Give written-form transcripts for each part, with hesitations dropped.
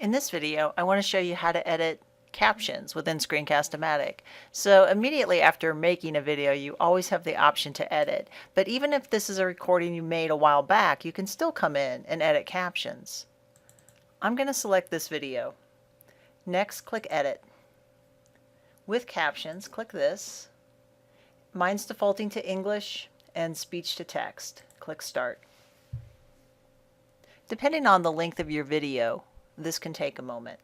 In this video, I want to show you how to edit captions within Screencast-O-Matic. So immediately after making a video, you always have the option to edit. But even if this is a recording you made a while back, you can still come in and edit captions. I'm going to select this video. Next, click Edit. With captions, click this. Mine's defaulting to English and speech to text. Click Start. Depending on the length of your video, this can take a moment.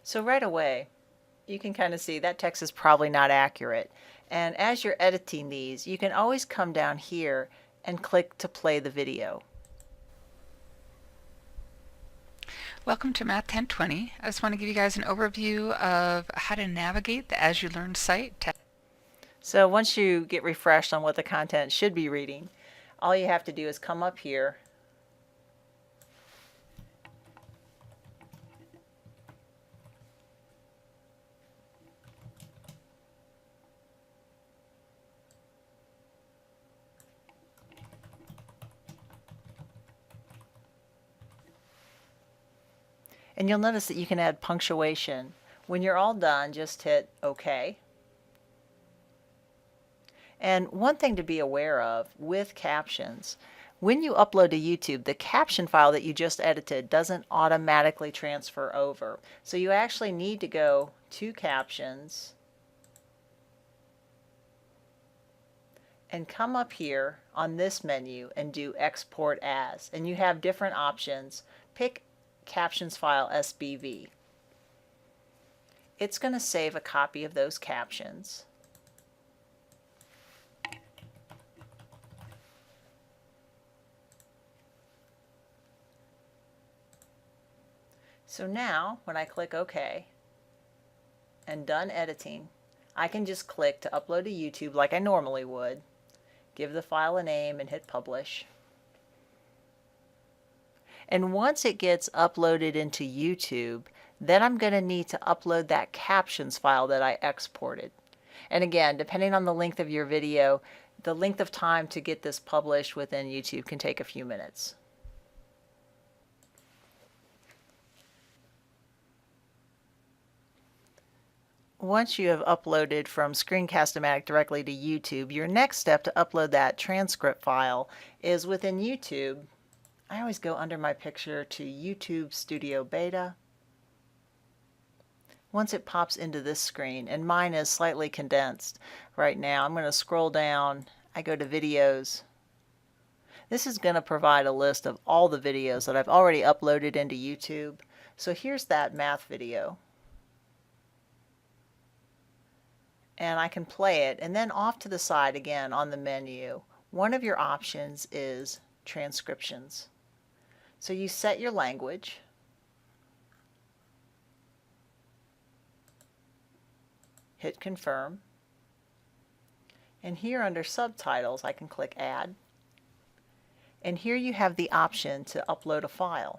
So right away, you can kind of see that text is probably not accurate. And as you're editing these, you can always come down here and click to play the video. Welcome to Math 1020. I just want to give you guys an overview of how to navigate the As You Learn site. So once you get refreshed on what the content should be reading, all you have to do is come up here and you'll notice that you can add punctuation. When you're all done, just hit OK. And one thing to be aware of with captions, when you upload to YouTube, the caption file that you just edited doesn't automatically transfer over. So you actually need to go to Captions and come up here on this menu and do Export As. And you have different options. Pick Captions file SBV. It's going to save a copy of those captions. So now, when I click OK and done editing, I can just click to upload to YouTube like I normally would, give the file a name and hit Publish. And once it gets uploaded into YouTube, then I'm going to need to upload that captions file that I exported. And again, depending on the length of your video, the length of time to get this published within YouTube can take a few minutes. Once you have uploaded from Screencast-O-Matic directly to YouTube, your next step to upload that transcript file is within YouTube. I always go under my picture to YouTube Studio Beta. Once it pops into this screen, and mine is slightly condensed right now, I'm going to scroll down. I go to Videos. This is going to provide a list of all the videos that I've already uploaded into YouTube. So here's that math video. And I can play it, and then off to the side again on the menu, one of your options is transcriptions. So you set your language, hit confirm, and here under subtitles I can click add, and here you have the option to upload a file.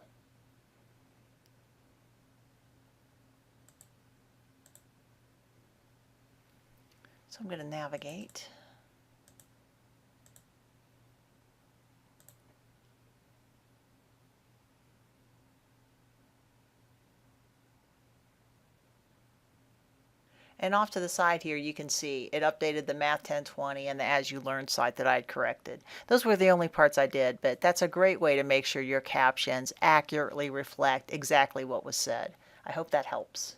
So I'm going to navigate. And off to the side here you can see it updated the Math 1020 and the As You Learn site that I had corrected. Those were the only parts I did, but that's a great way to make sure your captions accurately reflect exactly what was said. I hope that helps.